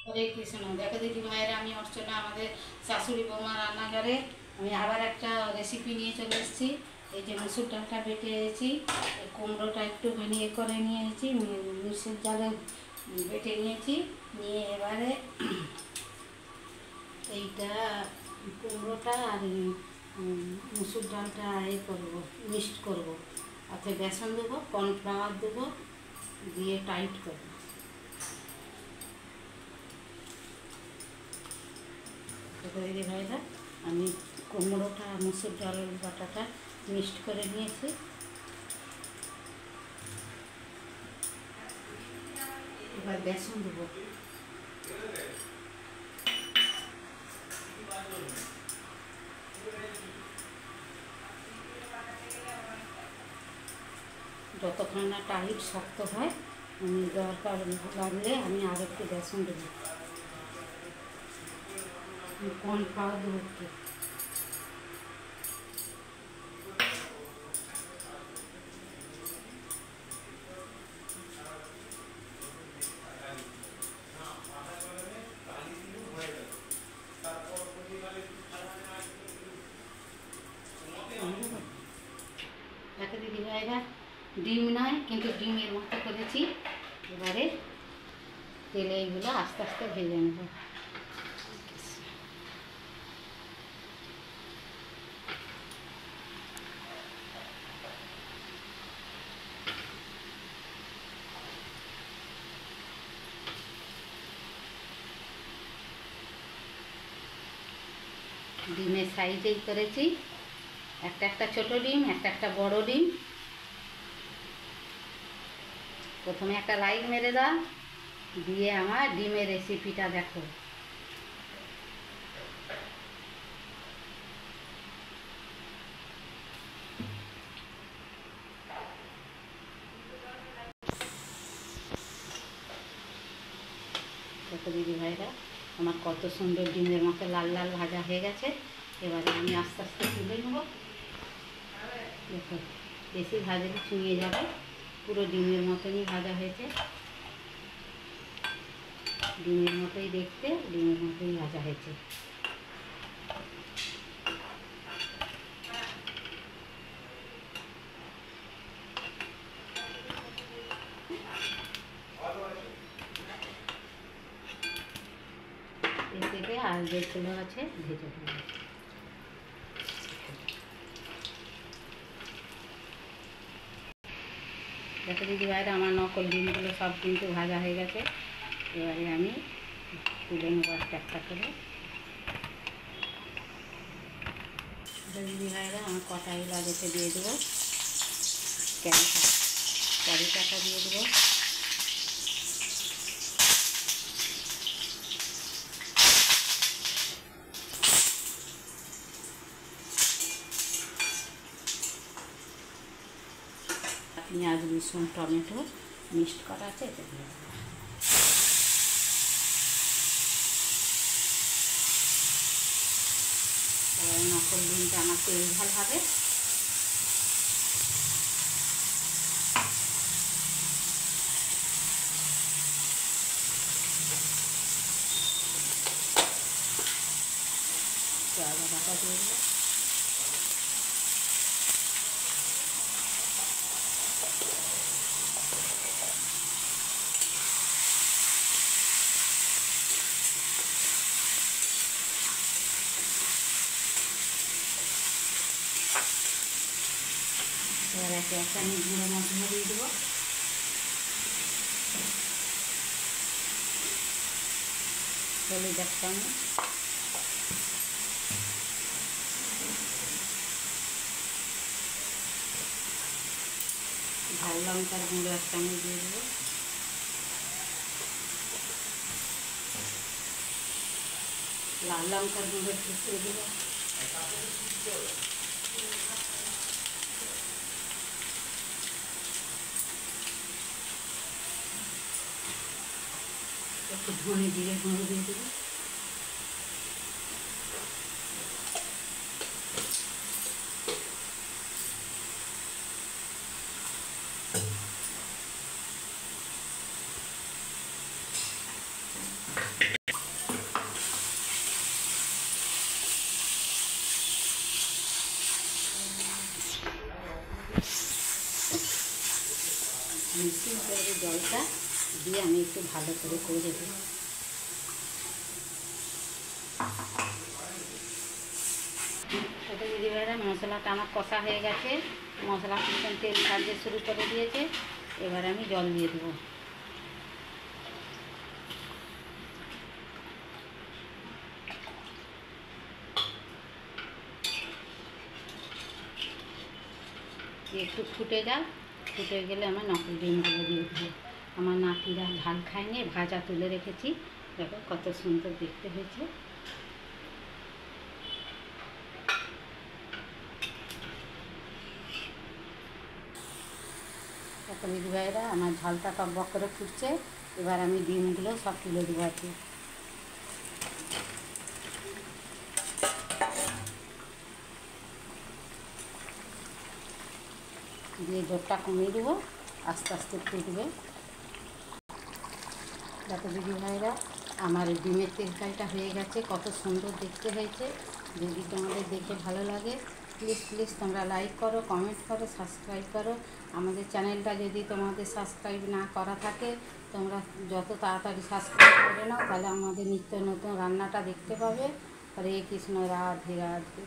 হরে কৃষ্ণ। দেখো দিদি ভাইয়েরা, আমি অর্চনা, আমাদের শাশুড়ি বৌমা রান্নাঘরে আমি আবার একটা রেসিপি নিয়ে চলে এসেছি। এই যে মুসুর ডালটা বেটে এসেছি, কুমড়োটা একটুখানি করে নিয়ে এসেছি, মুসুর ডালে বেটে নিয়েছি। নিয়ে এবারে এইটা কুমড়োটা আর মুসুর ডালটা করবো, মিক্সড করবো। তাতে বেসন দেবো, কর্নফ্লাওয়ার দেবো, দিয়ে টাইট করবো। দিদি ভাইরা, আমি কুমড়োটা মুসুর ডাল বাটাটা মিক্সড করে নিয়েছি। এবার বেসন দেবো। যতক্ষণ না টাইট শক্ত হয়, দরকার লাগলে আমি আর একটু বেসন দেবো, কর্নফ্লাওয়ার দেবো একটু। দেখো দিদি ভাইরা, ডিম নয় কিন্তু ডিমের মতো করেছি। এবারে তেলে এইগুলো আস্তে আস্তে ভেজে নেব। ডিমের সাইজেই করেছি, একটা একটা ছোটো ডিম, একটা একটা বড় ডিম। প্রথমে একটা লাইক মেরে দাও, দিয়ে আমার ডিমের রেসিপিটা দেখো। দেখো দিদি ভাইরা, আমার কত সুন্দর ডিমের মতো লাল লাল ভাজা হয়ে গেছে। এবারে আমি আস্তে আস্তে তুলে নেব। দেখো, বেশি ভাজলে চুঁয়ে যাবে, পুরো ডিমের মতনই ভাজা হয়েছে। ডিমের মতোই দেখতে, ডিমের মতোই ভাজা হয়েছে। এতে আর যেগুলো আছে ভেজে দেবো। দেখো দিদি ভাইরা, আমার নকল ডিমগুলো সব কিন্তু ভাজা হয়ে গেছে। এবারে আমি তুলে নেবো একটা একটা করে। দিদি ভাইরা, আমার কটাইলা রেখে দিয়ে দেবো, ক্যারিটাটা দিয়ে দেবো। পেঁয়াজ, রসুন, টমেটো মিক্সড করা আছে, এটা দিয়ে দেবো। নকল ডিমটা আমার তেল ঝাল হবে। আদা বাটা দিয়ে দেবো। এবার একে একটা আমি গুঁড়ো মশলা দিয়ে দেবো। হলুদ এক চামচ, ঝাল লঙ্কার গুঁড়ো এক চামচ দিয়ে দেবো। লাল লঙ্কার গুঁড়ো একটু দিয়ে দেবো। একটু ধনে জিরে গুঁড়ো দিয়ে দেবো। ভালো করে দেবো। দিদিভাইরা মশলাটা আমার কষা হয়ে গেছে, মশলা কিছুক্ষণ তেল ছাড়তে শুরু করে দিয়েছে। এবার আমি জল দিয়ে দেবো। একটু ফুটে যাক, ফুটে গেলে আমার নকল ডিমগুলো দিয়ে দেবো। আমার নাতিরা ঝাল খায়নি, ভাজা তুলে রেখেছি, দেখো কত সুন্দর দেখতে হয়েছে। দেখো দিদিভাইরা আমার ঝালটা টকবক করে ফুটছে। এবার আমি ডিমগুলো সব তুলে দেবো আর কি। দিয়ে জোরটা কমিয়ে দেবো, আস্তে আস্তে ফুটবে। দেখো দিদিভাইরা আমার ডিমের তরকারিটা হয়ে গেছে, কত সুন্দর দেখতে হয়েছে। যদি তোমাদের দেখে ভালো লাগে প্লিজ প্লিজ তোমরা লাইক করো, কমেন্ট করো, সাবস্ক্রাইব করো। আমাদের চ্যানেলটা যদি তোমাদের সাবস্ক্রাইব না করা থাকে তোমরা যত তাড়াতাড়ি সাবস্ক্রাইব করে নাও, তাহলে আমাদের নিত্য নতুন রান্নাটা দেখতে পাবে। হরে কৃষ্ণ, রাধে রাধে।